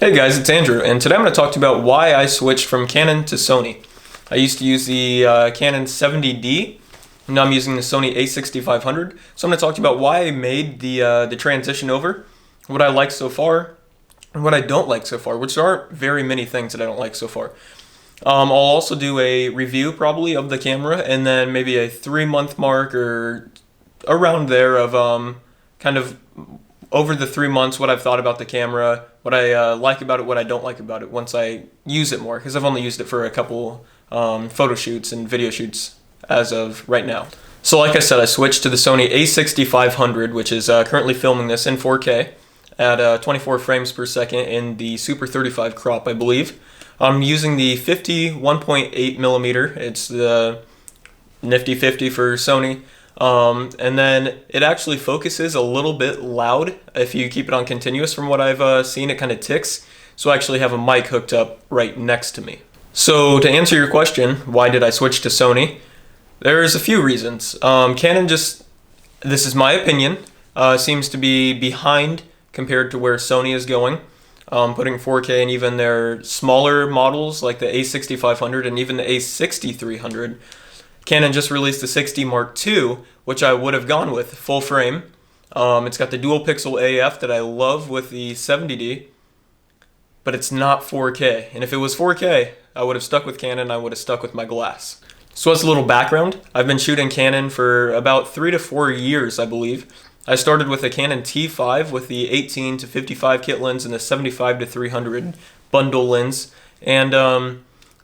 Hey guys, it's Andrew, and today I'm going to talk to you about why I switched from Canon to Sony. I used to use the Canon 70D, and now I'm using the Sony a6500. So I'm going to talk to you about why I made the transition over, what I like so far, and what I don't like so far, which aren't very many things that I don't like so far. I'll also do a review probably of the camera, and then maybe a 3-month mark or around there of kind of over the 3 months what I've thought about the camera, what I like about it, what I don't like about it once I use it more, because I've only used it for a couple photo shoots and video shoots as of right now. So like I said, I switched to the Sony a6500, which is currently filming this in 4K at 24 frames per second in the Super 35 crop, I believe. I'm using the 51.8 millimeter. It's the nifty 50 for Sony. And then it actually focuses a little bit loud if you keep it on continuous. From what I've seen, it kind of ticks. So I actually have a mic hooked up right next to me. So to answer your question, why did I switch to Sony? There's a few reasons. Canon just, this is my opinion, seems to be behind compared to where Sony is going. Putting 4K and even their smaller models like the a6500 and even the a6300. Canon just released the 60 Mark II, which I would have gone with, full frame. It's got the dual pixel AF that I love with the 70D, but it's not 4K. And if it was 4K, I would have stuck with Canon, I would have stuck with my glass. So as a little background, I've been shooting Canon for about 3 to 4 years, I believe. I started with a Canon T5 with the 18 to 55 kit lens and the 75 to 300 bundle lens. And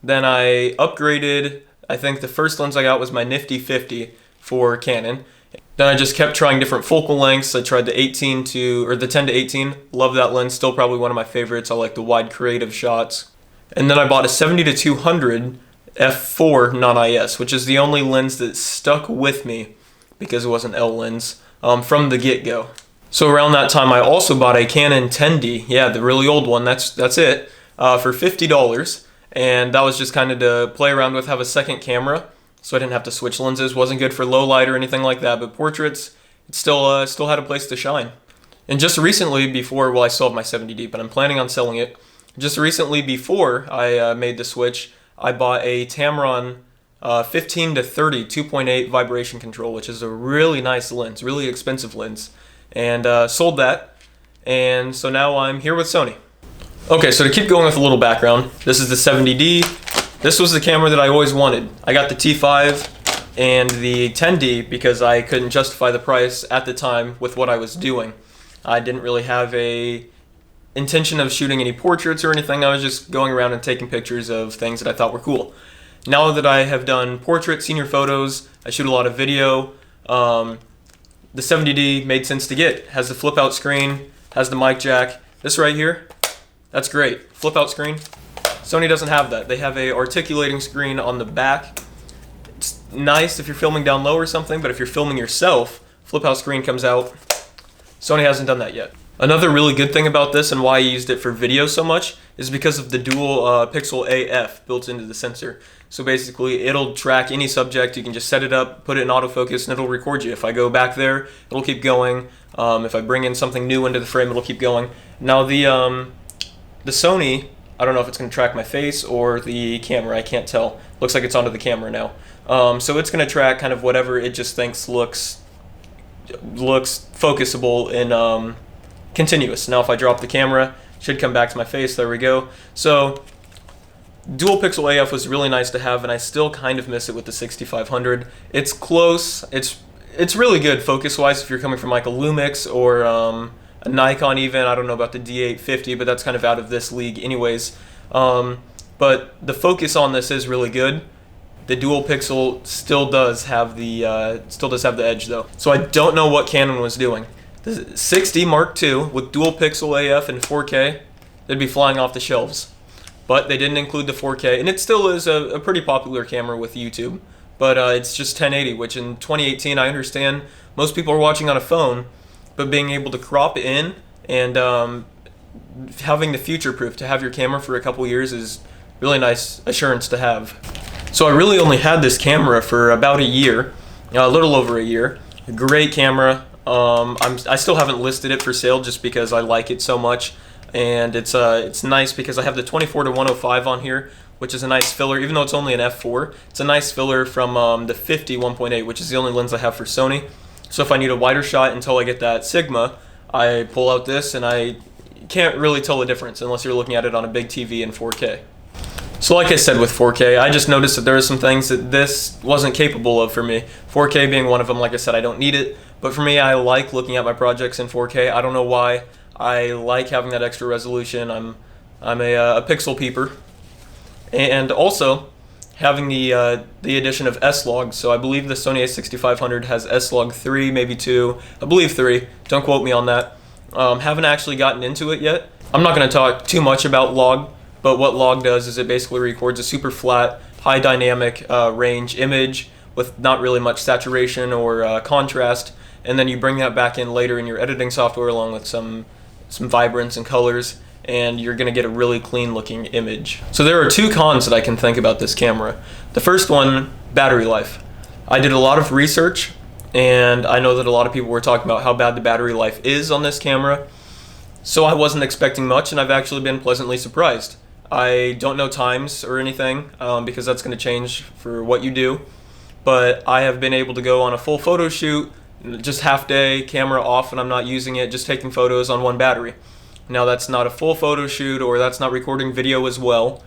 then I upgraded. I think the first lens I got was my nifty 50 for Canon. Then I just kept trying different focal lengths. I tried the 10 to 18. Love that lens, still probably one of my favorites. I like the wide creative shots. And then I bought a 70 to 200 f4 non-IS, which is the only lens that stuck with me because it was an L lens from the get-go. So around that time I also bought a Canon 10D, yeah, the really old one, that's it, for $50. And that was just kind of to play around with, have a second camera, so I didn't have to switch lenses. Wasn't good for low light or anything like that, but portraits, it still had a place to shine. And just recently before, well, I still have my 70D, but I'm planning on selling it. Just recently before I made the switch, I bought a Tamron 15 to 30 2.8 vibration control, which is a really nice lens, really expensive lens, and sold that. And so now I'm here with Sony. Okay, so to keep going with a little background, this is the 70D. This was the camera that I always wanted. I got the T5 and the 10D because I couldn't justify the price at the time with what I was doing. I didn't really have a intention of shooting any portraits or anything. I was just going around and taking pictures of things that I thought were cool. Now that I have done portraits, senior photos, I shoot a lot of video, the 70D made sense to get. Has the flip out screen, has the mic jack. This right here, that's great. Flip out screen. Sony doesn't have that. They have a articulating screen on the back. It's nice if you're filming down low or something, but if you're filming yourself, flip out screen comes out. Sony hasn't done that yet. Another really good thing about this and why I used it for video so much is because of the dual pixel AF built into the sensor. So basically it'll track any subject. You can just set it up, put it in autofocus, and it'll record you. If I go back there, it'll keep going. If I bring in something new into the frame, it'll keep going. Now the Sony, I don't know if it's going to track my face or the camera. I can't tell. Looks like it's onto the camera now. So it's going to track kind of whatever it just thinks looks focusable in continuous. Now if I drop the camera, it should come back to my face. There we go. So dual pixel AF was really nice to have, and I still kind of miss it with the 6500. It's close. It's really good focus-wise if you're coming from like a Lumix or a Nikon even. I don't know about the D850, but that's kind of out of this league anyways. But the focus on this is really good. The dual pixel still does have the edge though. So I don't know what Canon was doing. The 60 Mark II with dual pixel AF and 4K, they'd be flying off the shelves. But they didn't include the 4K, and it still is a pretty popular camera with YouTube. But it's just 1080, which in 2018 I understand most people are watching on a phone, but being able to crop in and having the future proof to have your camera for a couple years is really nice assurance to have. So I really only had this camera for about a year, a little over a year. A great camera. I still haven't listed it for sale just because I like it so much. and it's nice because I have the 24 to 105 on here, which is a nice filler. Even though it's only an f4, it's a nice filler from the 50 1.8, which is the only lens I have for Sony. So if I need a wider shot until I get that Sigma, I pull out this, and I can't really tell the difference unless you're looking at it on a big TV in 4K. So like I said with 4K, I just noticed that there are some things that this wasn't capable of for me. 4K being one of them. Like I said, I don't need it, but for me, I like looking at my projects in 4K. I don't know why. I like having that extra resolution. I'm a pixel peeper, and also having the addition of S-Log. So I believe the Sony a6500 has S-Log 3, maybe 2. I believe 3. Don't quote me on that. Haven't actually gotten into it yet. I'm not going to talk too much about log, but what log does is it basically records a super flat, high dynamic range image with not really much saturation or contrast, and then you bring that back in later in your editing software along with some vibrance and colors, and you're going to get a really clean looking image. So there are two cons that I can think about this camera. The first one, battery life. I did a lot of research, and I know that a lot of people were talking about how bad the battery life is on this camera, so I wasn't expecting much, and I've actually been pleasantly surprised. I don't know times or anything because that's going to change for what you do, but I have been able to go on a full photo shoot, just half day, camera off, and I'm not using it, just taking photos on one battery. Now that's not a full photo shoot, or that's not recording video as well.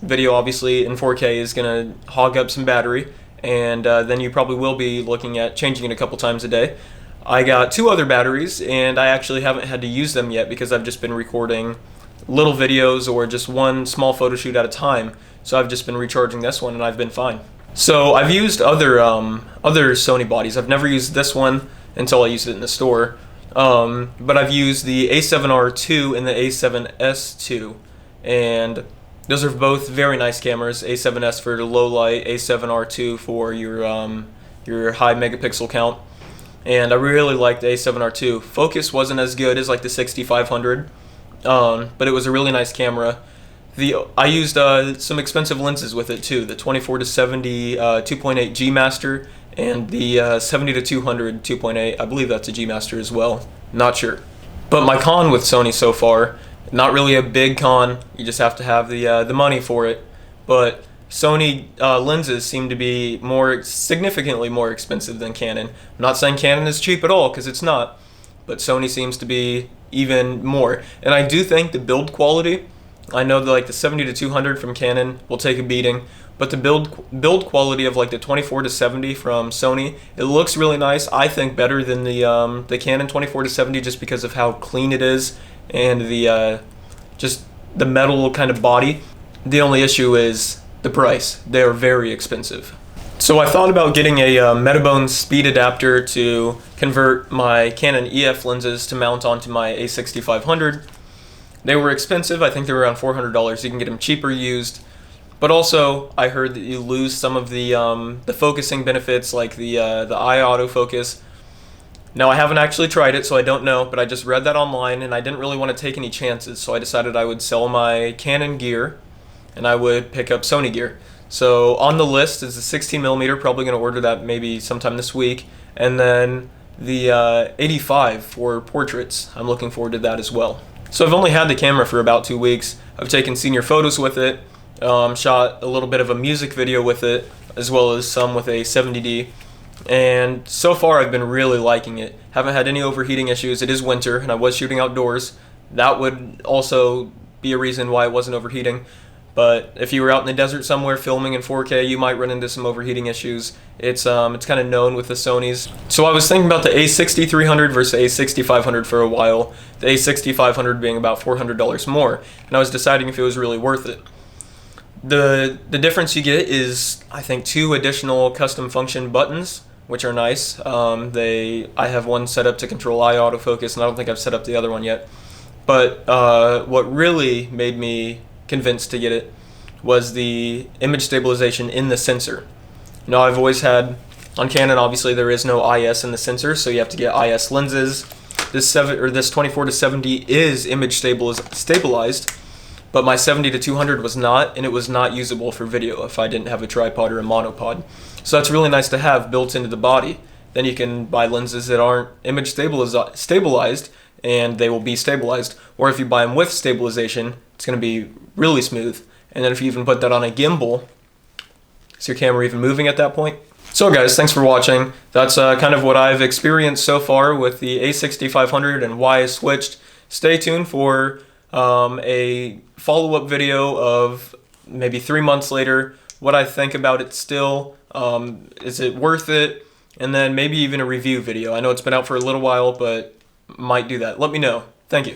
Video obviously in 4K is going to hog up some battery, and then you probably will be looking at changing it a couple times a day. I got two other batteries, and I actually haven't had to use them yet because I've just been recording little videos or just one small photo shoot at a time. So I've just been recharging this one, and I've been fine. So I've used other Sony bodies. I've never used this one until I used it in the store. But I've used the A7R II and the A7S II, and those are both very nice cameras. A7S for the low light, A7R II for your high megapixel count. And I really liked the A7R II. Focus wasn't as good as like the 6500, but it was a really nice camera. I used some expensive lenses with it too, the 24 to 70 2.8 G Master and the 70 to 200 2.8. I believe that's a G Master as well. Not sure. But my con with Sony so far, not really a big con. You just have to have the money for it. But Sony lenses seem to be significantly more expensive than Canon. I'm not saying Canon is cheap at all, because it's not. But Sony seems to be even more. And I do think the build quality, I know that like the 70 to 200 from Canon will take a beating, but the build quality of like the 24 to 70 from Sony, it looks really nice. I think better than the Canon 24 to 70 just because of how clean it is and the just the metal kind of body. The only issue is the price. They are very expensive. So I thought about getting a Metabone speed adapter to convert my Canon EF lenses to mount onto my A6500. They were expensive. I think they were around $400. You can get them cheaper used. But also, I heard that you lose some of the focusing benefits, like the eye autofocus. Now, I haven't actually tried it, so I don't know, but I just read that online, and I didn't really want to take any chances, so I decided I would sell my Canon gear, and I would pick up Sony gear. So on the list is the 16mm, probably going to order that maybe sometime this week, and then the 85 for portraits. I'm looking forward to that as well. So I've only had the camera for about 2 weeks. I've taken senior photos with it, shot a little bit of a music video with it, as well as some with a 70D. And so far I've been really liking it. Haven't had any overheating issues. It is winter, and I was shooting outdoors. That would also be a reason why it wasn't overheating. But if you were out in the desert somewhere filming in 4K, you might run into some overheating issues. It's kind of known with the Sonys. So I was thinking about the A6300 versus the A6500 for a while, the A6500 being about $400 more, and I was deciding if it was really worth it. The difference you get is, I think, 2 additional custom function buttons, which are nice. I have one set up to control eye autofocus, and I don't think I've set up the other one yet. But what really made me convinced to get it was the image stabilization in the sensor. Now, I've always had, on Canon obviously there is no IS in the sensor, so you have to get IS lenses. This 24 to 70 is image stabilized, but my 70 to 200 was not, and it was not usable for video if I didn't have a tripod or a monopod. So that's really nice to have built into the body. Then you can buy lenses that aren't image stabilized, and they will be stabilized. Or if you buy them with stabilization, it's going to be really smooth. And then if you even put that on a gimbal, is your camera even moving at that point? So guys, thanks for watching. That's kind of what I've experienced so far with the A6500 and why I switched. Stay tuned for a follow-up video of maybe 3 months later, what I think about it still, is it worth it, and then maybe even a review video. I know it's been out for a little while, but might do that. Let me know. Thank you.